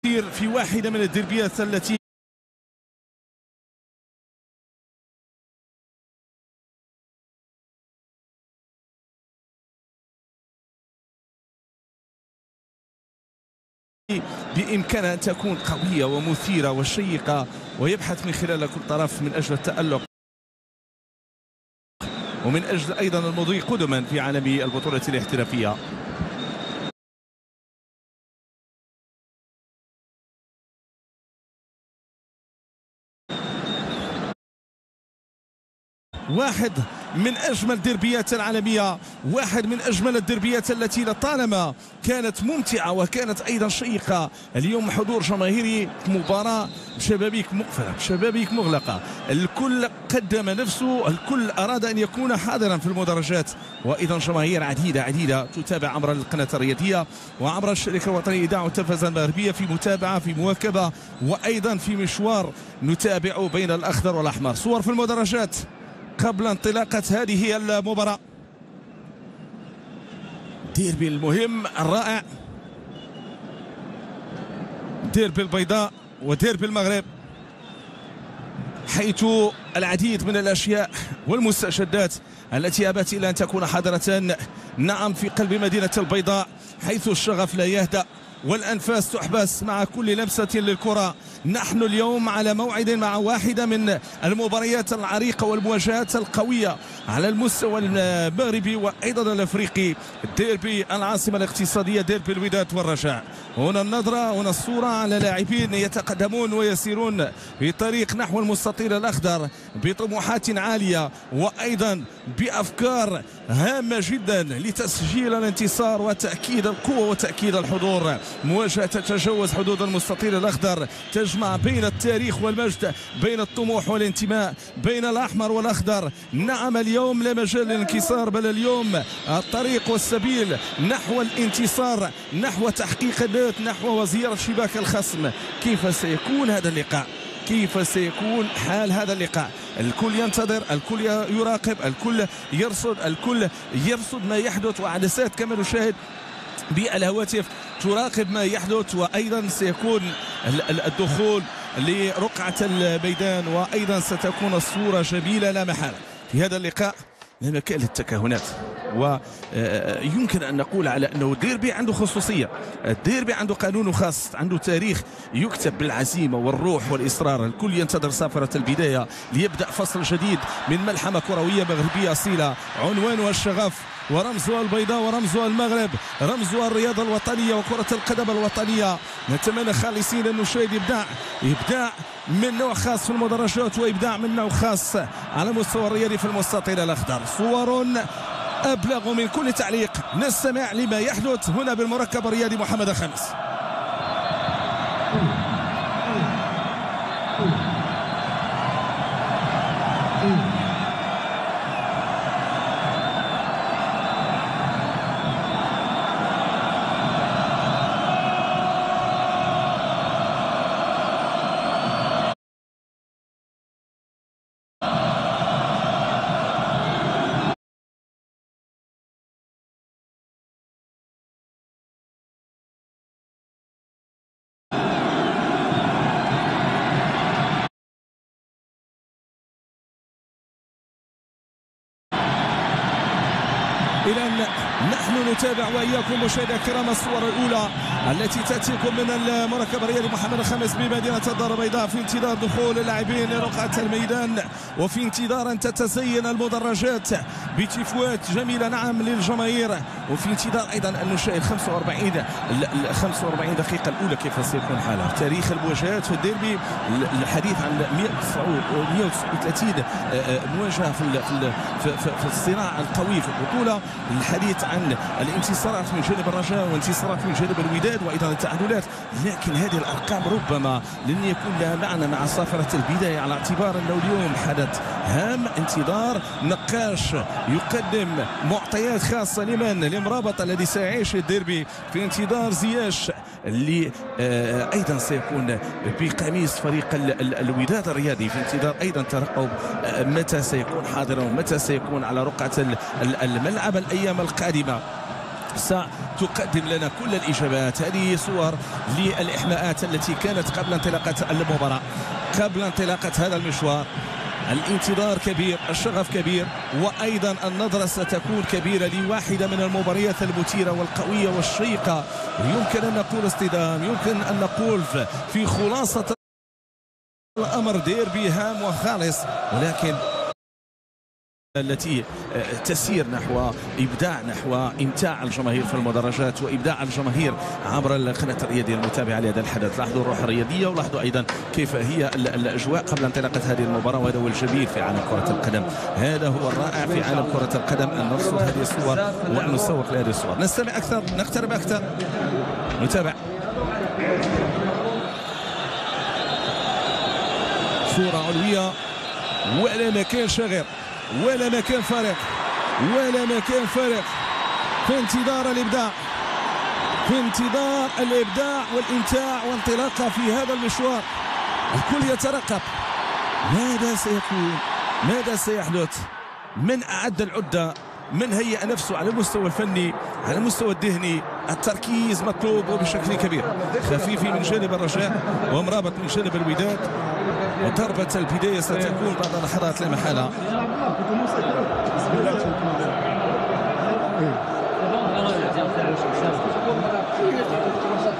في واحدة من الديربيات التي بإمكانها أن تكون قوية ومثيرة وشيقة، ويبحث من خلال كل طرف من أجل التألق ومن أجل أيضا المضي قدما في عالم البطولة الاحترافية. واحد من أجمل الديربيات العالمية، واحد من أجمل الديربيات التي لطالما كانت ممتعة وكانت أيضا شيقة. اليوم حضور جماهيري، مباراة بشبابيك مقفلة بشبابيك مغلقة، الكل قدم نفسه، الكل أراد أن يكون حاضرا في المدرجات، وأيضا جماهير عديدة تتابع عبر القناة الرياضية وعبر الشركة الوطنية للإذاعة والتلفزة المغربية في متابعة في مواكبة وأيضا في مشوار نتابع بين الأخضر والأحمر. صور في المدرجات قبل انطلاقة هذه المباراة. ديربي المهم الرائع، ديربي البيضاء وديربي المغرب، حيث العديد من الأشياء والمستجدات التي أبت إلى أن تكون حاضرة نعم في قلب مدينة البيضاء، حيث الشغف لا يهدأ والأنفاس تحبس مع كل لمسة للكرة. نحن اليوم على موعد مع واحدة من المباريات العريقة والمواجهات القوية على المستوى المغربي وأيضا الأفريقي، ديربي العاصمة الاقتصادية، ديربي الوداد والرجاء. هنا النظرة، هنا الصورة على لاعبين يتقدمون ويسيرون في طريق نحو المستطيل الأخضر بطموحات عالية وأيضا بأفكار هامة جدا لتسجيل الانتصار وتأكيد القوة وتأكيد الحضور. مواجهة تتجاوز حدود المستطيل الأخضر، تجمع بين التاريخ والمجد، بين الطموح والانتماء، بين الأحمر والأخضر. نعم اليوم لا مجال للانكسار، بل اليوم الطريق والسبيل نحو الانتصار، نحو تحقيق الذات، نحو وزيارة شباك الخصم. كيف سيكون هذا اللقاء؟ كيف سيكون حال هذا اللقاء؟ الكل ينتظر، الكل يراقب، الكل يرصد ما يحدث، وعدسات كما نشاهد بالهواتف تراقب ما يحدث. وأيضا سيكون الدخول لرقعة الميدان، وأيضا ستكون الصورة جميلة لا محالة. في هذا اللقاء لا مكان للتكهنات، ويمكن أن نقول على أنه الديربي عنده خصوصية، الديربي عنده قانون خاص، عنده تاريخ يكتب بالعزيمة والروح والإصرار. الكل ينتظر صافرة البداية ليبدأ فصل جديد من ملحمة كروية مغربية أصيلة، عنوانها الشغف ورمزها البيضاء ورمزها المغرب، رمزها الرياضة الوطنية وكرة القدم الوطنية. نتمنى خالصين أن نشاهد إبداع من نوع خاص في المدرجات، وإبداع من نوع خاص على مستوى الرياضي في المستطيل الأخضر. صور أبلغ من كل تعليق، نستمع لما يحدث هنا بالمركب الرياضي محمد الخامس. إذا نحن نتابع وإياكم مشاهدينا الكرام الصور الأولى التي تأتيكم من المركب الرياضي محمد الخامس بمدينة الدار البيضاء، في انتظار دخول اللاعبين لرقعة الميدان، وفي انتظار أن تتزين المدرجات بتفوات جميلة نعم للجماهير، وفي انتظار أيضا أن نشاهد 45 دقيقة الأولى كيف سيكون حالها. تاريخ المواجهات في الديربي، الحديث عن 139 مواجهة في الصراع القوي في البطولة، الحديث عن الانتصارات من جانب الرجاء وانتصارات من جانب الوداد وايضا التعادلات. لكن هذه الارقام ربما لن يكون لها معنى مع صافره البدايه، على اعتبار انه اليوم حدث هام، انتظار نقاش يقدم معطيات خاصه لمرابط الذي سيعيش الديربي، في انتظار زياش اللي ايضا سيكون بقميص فريق الوداد الرياضي، في انتظار ايضا ترقب متى سيكون حاضرا ومتى سيكون على رقعه الملعب الايام القادمه. ستقدم لنا كل الإجابات. هذه صور للإحماءات التي كانت قبل انطلاقة المباراة، قبل انطلاقة هذا المشوار. الانتظار كبير، الشغف كبير، وأيضا النظرة ستكون كبيرة لواحدة من المباريات المثيرة والقوية والشيقة. يمكن أن نقول اصطدام، يمكن أن نقول في خلاصة الأمر ديربي هام وخالص، ولكن التي تسير نحو إبداع، نحو إمتاع الجماهير في المدرجات وإبداع الجماهير عبر القناة الرياضية المتابعة لهذا الحدث. لاحظوا الروح الرياضية ولاحظوا أيضا كيف هي الأجواء قبل انطلاقة هذه المباراة، وهذا هو الجميل في عالم كرة القدم، هذا هو الرائع في عالم كرة القدم، أن نرصد هذه الصور وأن نسوق لهذه الصور. نستمع أكثر، نقترب أكثر، نتابع صورة علوية ولا مكان شاغر ولا مكان فارغ ولا مكان فارغ، في انتظار الإبداع، في انتظار الإبداع والإمتاع وانطلاقة في هذا المشوار. الكل يترقب ماذا سيكون، ماذا سيحدث، من أعد العدة، من هيأ نفسه على المستوى الفني، على المستوى الذهني. التركيز مطلوب وبشكل كبير. خفيفي من جانب الرجاء ومرابط من جانب الوداد، وضربة البداية ستكون بعد لحظات لا محالة.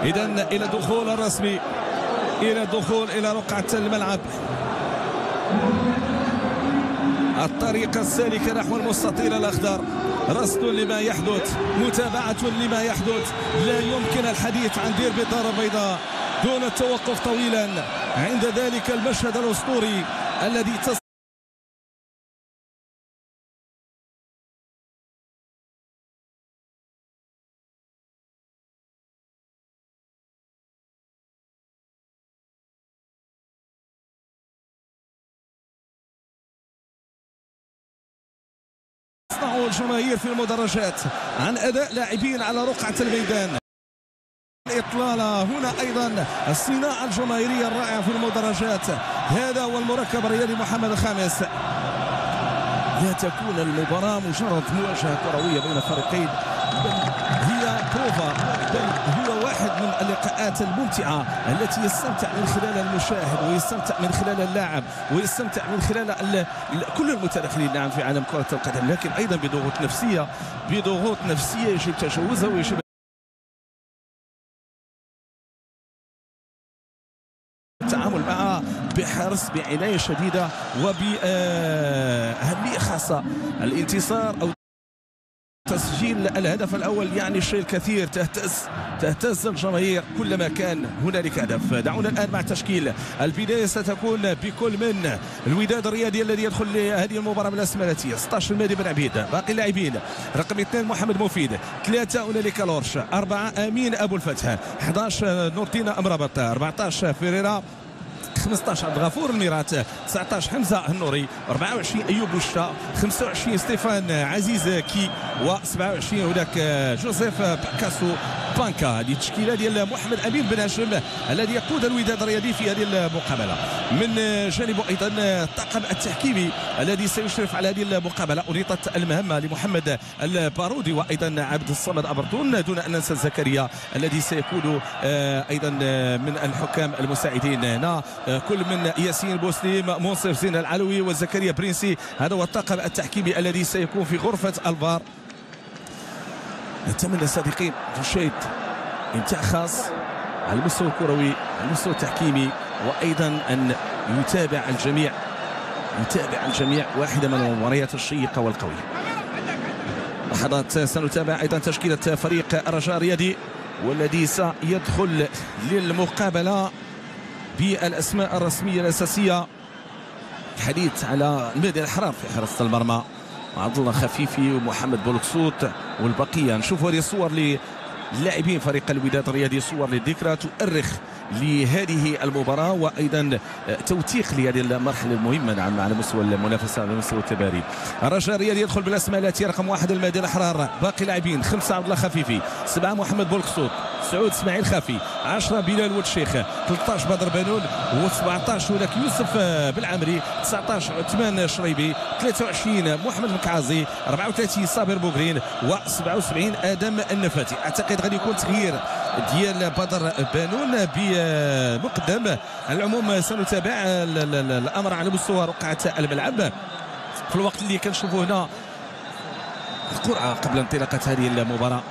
إذن إلى الدخول الرسمي، إلى الدخول إلى رقعة الملعب، الطريقة السالكة نحو المستطيل الأخضر، رصد لما يحدث، متابعة لما يحدث. لا يمكن الحديث عن ديربي الدار البيضاء دون التوقف طويلا عند ذلك المشهد الأسطوري الذي تصنعه الجماهير في المدرجات عن أداء لاعبين على رقعة الميدان. الإطلالة هنا أيضا الصناعة الجماهيرية الرائعة في المدرجات. هذا هو المركب الرياضي محمد الخامس. لا تكون المباراة مجرد مواجهة كروية بين فريقين، هي بروفا، بل هو واحد من اللقاءات الممتعة التي يستمتع من خلال المشاهد ويستمتع من خلال اللاعب ويستمتع من خلال كل المتداخلين نعم في عالم كرة القدم، لكن أيضا بضغوط نفسية، بضغوط نفسية يجب تجاوزها ويجب التعامل معها بحرص، بعناية شديدة وبأهمية خاصة. الانتصار أو تسجيل الهدف الأول يعني الشيء الكثير، تهتز الجماهير كلما كان هنالك هدف. دعونا الآن مع تشكيل البداية، ستكون بكل من الوداد الرياضي الذي يدخل لهذه المباراة من الأسماء الآتية: 16 مهدي بن عبيد، باقي اللاعبين رقم 2 محمد مفيد، 3 أوناليكا لورش، 4 أمين أبو الفتح، 11 نور الدين أمرابط، 14 فيريرا، 15 عبد الغفور الميرات، 19 حمزه النوري، 24 ايوب بوشا، 25 ستيفان عزيز كي، و27 هناك جوزيف باكاسو بانكا. هذه التشكيله ديال محمد امين بن هاشم الذي يقود الوداد الرياضي في هذه المقابله. من جانبه ايضا الطاقم التحكيمي الذي سيشرف على هذه المقابله. أريطت المهمه لمحمد البارودي وايضا عبد الصمد ابرتون، دون ان ننسى زكريا الذي سيكون ايضا من الحكام المساعدين. هنا كل من ياسين بوسليم، منصف زين العلوي وزكريا برنسي. هذا هو الطاقم التحكيمي الذي سيكون في غرفة الفار. نتمنى صديقين رشيد امتاع خاص على المستوى الكروي، على المستوى التحكيمي، وايضا ان يتابع الجميع واحدة من المباريات الشيقة والقوية. لحظات سنتابع ايضا تشكيلة فريق الرجاء الرياضي والذي سيدخل للمقابلة بالأسماء الرسمية الأساسية. الحديث على المهدي الأحرار في حراسة المرمى، عبد الله خفيفي ومحمد بولكسوت والبقية. نشوف هذه الصور للاعبين فريق الوداد الرياضي، صور للذكرى تؤرخ لهذه المباراة وأيضا توثيق لهذه المرحلة المهمة نعم على مستوى المنافسة، على مستوى التباري. الرجاء الرياضي يدخل بالأسماء التي: رقم 1 المهدي الأحرار، باقي لاعبين: 5 عبد الله خفيفي، 7 محمد بولكسوت، 9 اسماعيل خافي، 10 بلال والشيخ، 13 بدر بنون، و17 هناك يوسف بالعمري، 19 عثمان شريبي، 23 محمد مكعازي، 34 صابر بوغرين، و77 ادم النفاتي. اعتقد غادي يكون تغيير ديال بدر بنون بمقدم. على العموم سنتابع الامر على مستوى رقعه الملعب في الوقت اللي كنشوفوا هنا قرعه قبل انطلاقه هذه المباراه.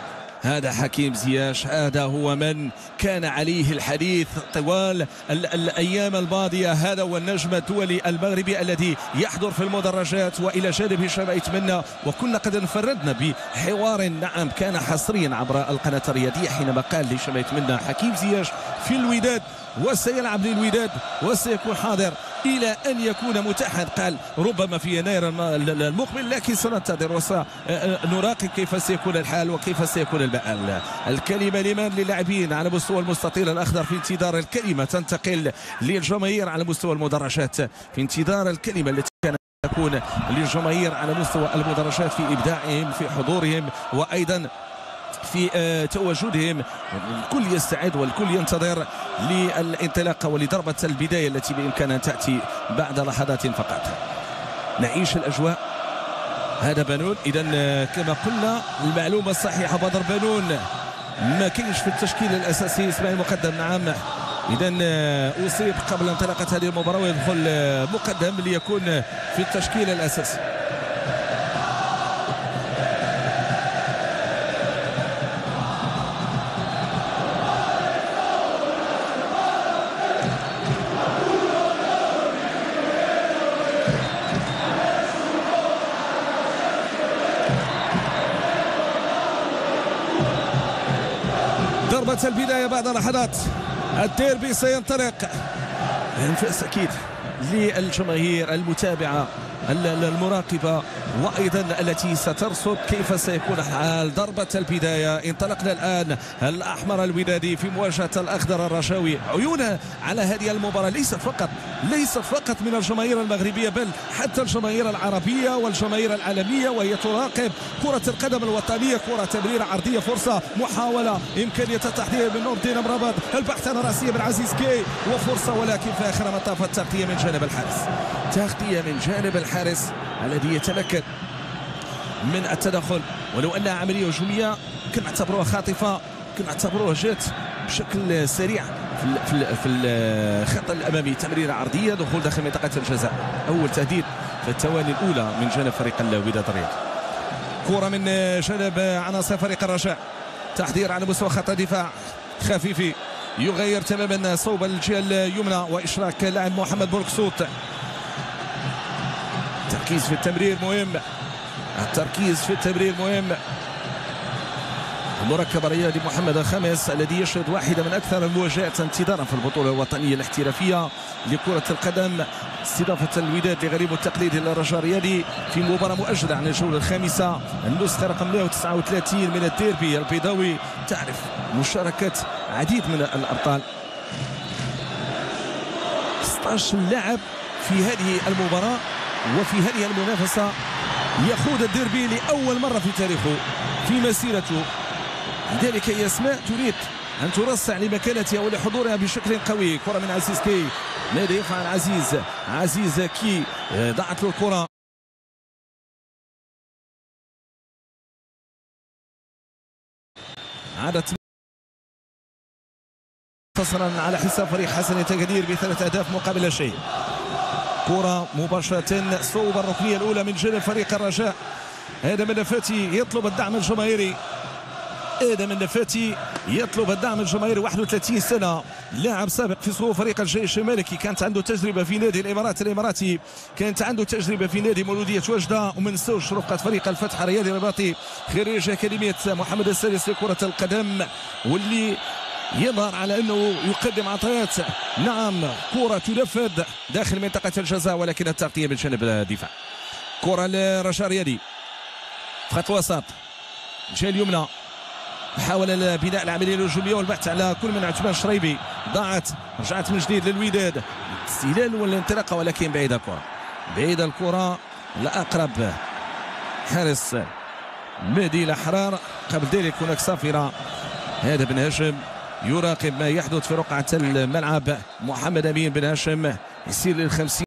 هذا حكيم زياش، هذا هو من كان عليه الحديث طوال الأيام الماضية. هذا هو النجم الدولي المغربي الذي يحضر في المدرجات، وإلى جانب هشام يتمنى. وكنا قد انفردنا بحوار نعم كان حصريا عبر القناة الرياضية حينما قال هشام يتمنى حكيم زياش في الوداد وسيلعب للوداد وسيكون حاضر إلى أن يكون متاحا. قال ربما في يناير المقبل، لكن سننتظر وسنراقب كيف سيكون الحال وكيف سيكون المآل. الكلمة لمن؟ للاعبين على مستوى المستطيل الأخضر في انتظار الكلمة تنتقل للجماهير على مستوى المدرجات، في انتظار الكلمة التي كانت تكون للجماهير على مستوى المدرجات في إبداعهم في حضورهم وأيضا في تواجدهم. الكل يستعد والكل ينتظر للانطلاقه ولضربه البدايه التي بامكانها ان تاتي بعد لحظات فقط. نعيش الاجواء. هذا بنون. اذا كما قلنا المعلومه الصحيحه بدر بنون ما كاينش في التشكيل الاساسي. اسماعيل مقدم نعم، اذا اصيب قبل انطلاقه هذه المباراه ويدخل مقدم ليكون في التشكيل الاساسي. ضربة البداية بعد لحظات. الديربي سينطلق. انفاس اكيد للجماهير المتابعة المراقبة وأيضا التي سترصد كيف سيكون حال ضربة البداية. انطلقنا الآن. الأحمر الودادي في مواجهة الأخضر الرشاوي. عيونا على هذه المباراة ليست فقط من الجماهير المغربية بل حتى الجماهير العربية والجماهير العالمية، وهي تراقب كرة القدم الوطنية. كرة تمريرة عرضية، فرصة، محاولة، إمكانية التحضير من نور الدين مرابط، البحث عن رأسية من عزيز كي، وفرصة ولكن في آخر مطاف التغطية من جانب الحارس. تغطية من جانب الحارس الذي يتمكن من التدخل. ولو انها عمليه هجوميه كنعتبروها خاطفه، كنعتبروها جات بشكل سريع في الخط الامامي. تمريره عرضيه، دخول داخل منطقه الجزاء. اول تهديد في الثواني الاولى من جانب فريق الوداد الرياضي. كره من جانب عناصر فريق الرجاء. تحضير على مستوى خط الدفاع. خفيفي يغير تماما صوب الجهه اليمنى واشراك لاعب محمد بوركسوت. التركيز في التمرير مهم. التركيز في التمرير مهم. المركب الرياضي محمد الخامس الذي يشهد واحدة من أكثر المواجهات انتظارا في البطولة الوطنية الاحترافية لكرة القدم. استضافة الوداد لغريمه التقليدي للرجاء الرياضي في مباراة مؤجلة عن الجولة الخامسة، النسخة رقم 139 من الديربي البيضاوي. تعرف مشاركة عديد من الأبطال. 16 لاعب في هذه المباراة وفي هذه المنافسة يخوض الديربي لأول مرة في تاريخه في مسيرته. لذلك هي أسماء تريد أن ترصع لمكانتها ولحضورها بشكل قوي. كرة من عزيز كي. ماذا يفعل عزيز كي؟ ضاعت له الكرة. عادت انتصرا على حساب فريق حسن تقدير ب3 أهداف مقابل لا شيء. كرة مباشرة صوب الركنية الأولى من جانب فريق الرجاء. آدم النفاتي يطلب الدعم الجماهيري. آدم النفاتي يطلب الدعم الجماهيري. 31 سنة، لاعب سابق في صفوف فريق الجيش الملكي. كانت عنده تجربة في نادي الإماراتي، كانت عنده تجربة في نادي مولودية وجدة، ومن نساوش رفقة فريق الفتح الرياضي الرباطي خريج أكاديمية محمد السادس لكرة القدم، واللي يظهر على انه يقدم عطيات. نعم، كرة تنفذ داخل منطقة الجزاء ولكن التغطية من جانب الدفاع. كرة للرجاء الرياضي في خط الوسط الجهة اليمنى. حاول بناء العملية الهجومية والبحث على كل من عثمان شريبي. ضاعت، رجعت من جديد للوداد. استهلال والانطلاقة ولكن بعيدة الكرة. بعيدة الكرة لأقرب حارس مهدي الأحرار. قبل ذلك هناك صافرة هذا بن هاشم يراقب ما يحدث في رقعة الملعب. محمد أمين بن هاشم يسير لل50.